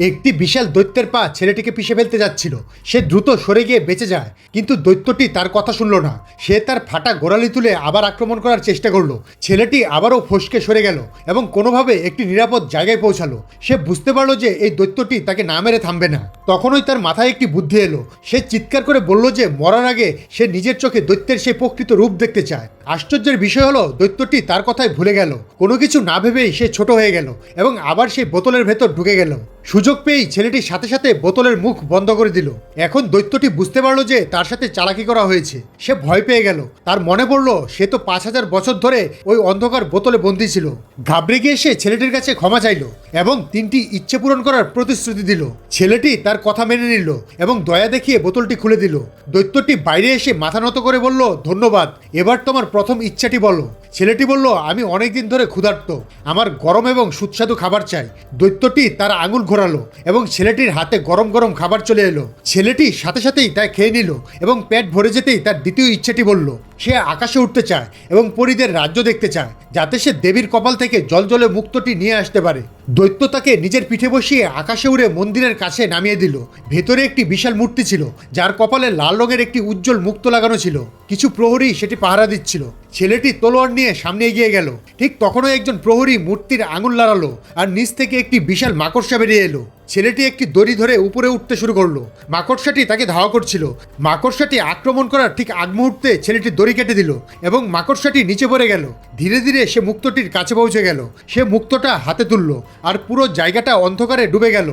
একটি বিশাল দৈত্যের পা ছেলেটিকে পিষে ফেলতে যাচ্ছিল। সে দ্রুত সরে গিয়ে বেঁচে যায়, কিন্তু দৈত্যটি তার কথা শুনল না। সে তার ফাটা গোড়ালি তুলে আবার আক্রমণ করার চেষ্টা করলো। ছেলেটি আবারও ফসকে সরে গেল এবং কোনোভাবে একটি নিরাপদ জায়গায় পৌঁছালো। সে বুঝতে পারলো যে এই দৈত্যটি তাকে না মেরে থামবে না। তখনই তার মাথায় একটি বুদ্ধি এলো। সে চিৎকার করে বলল যে মরার আগে সে নিজের চোখে দৈত্যের সেই প্রকৃত রূপ দেখতে চায়। আশ্চর্যের বিষয় হলো দৈত্যটি তার কথায় ভুলে গেল। কোনো কিছু না ভেবেই সে ছোট হয়ে গেল এবং আবার সেই বোতলের ভেতর ঢুকে গেল। সুযোগ পেয়েই ছেলেটির সাথে সাথে বোতলের মুখ বন্ধ করে দিল। এখন দৈত্যটি বুঝতে পারলো যে তার সাথে চালাকি করা হয়েছে। সে ভয় পেয়ে গেল। তার মনে পড়ল সে তো 5,000 বছর ধরে ওই অন্ধকার বোতলে বন্দী ছিল। ঘাবড়ে গিয়ে সে ছেলেটির কাছে ক্ষমা চাইল এবং 3টি ইচ্ছে পূরণ করার প্রতিশ্রুতি দিল। ছেলেটি তার কথা মেনে নিল এবং দয়া দেখিয়ে বোতলটি খুলে দিল। দৈত্যটি বাইরে এসে মাথা নত করে বলল, ধন্যবাদ, এবার তোমার প্রথম ইচ্ছাটি বলো। ছেলেটি বলল, আমি অনেকদিন ধরে ক্ষুধার্ত, আমার গরম এবং সুস্বাদু খাবার চাই। দৈত্যটি তার আঙুল ঘোরালো এবং ছেলেটির হাতে গরম গরম খাবার চলে এলো। ছেলেটি সাথে সাথেই তা খেয়ে নিল এবং পেট ভরে যেতেই তার দ্বিতীয় ইচ্ছাটি বলল। সে আকাশে উঠতে চায় এবং পরীদের রাজ্য দেখতে চায়, যাতে সে দেবীর কপাল থেকে জলজলে মুক্তটি নিয়ে আসতে পারে। দৈত্য তাকে নিজের পিঠে বসিয়ে আকাশে উড়ে মন্দিরের কাছে নামিয়ে দিল। ভেতরে একটি বিশাল মূর্তি ছিল, যার কপালে লাল রঙের একটি উজ্জ্বল মুক্ত লাগানো ছিল। কিছু প্রহরী সেটি পাহারা দিচ্ছিল। ছেলেটি তলোয়ার নিয়ে সামনে এগিয়ে গেল। ঠিক তখনই একজন প্রহরী মূর্তির আঙুল নাড়ালো আর নিচ থেকে একটি বিশাল মাকড়সা বেরিয়ে এলো। ছেলেটি একটি দড়ি ধরে উপরে উঠতে শুরু করলো। মাকড়সাটি তাকে ধাওয়া করছিল। মাকড়সাটি আক্রমণ করার ঠিক আগ মুহূর্তে ছেলেটি দড়ি কেটে দিল এবং মাকড়সাটি নিচে পড়ে গেল। ধীরে ধীরে সে মুক্তটির কাছে পৌঁছে গেল। সে মুক্তটা হাতে তুলল আর পুরো জায়গাটা অন্ধকারে ডুবে গেল।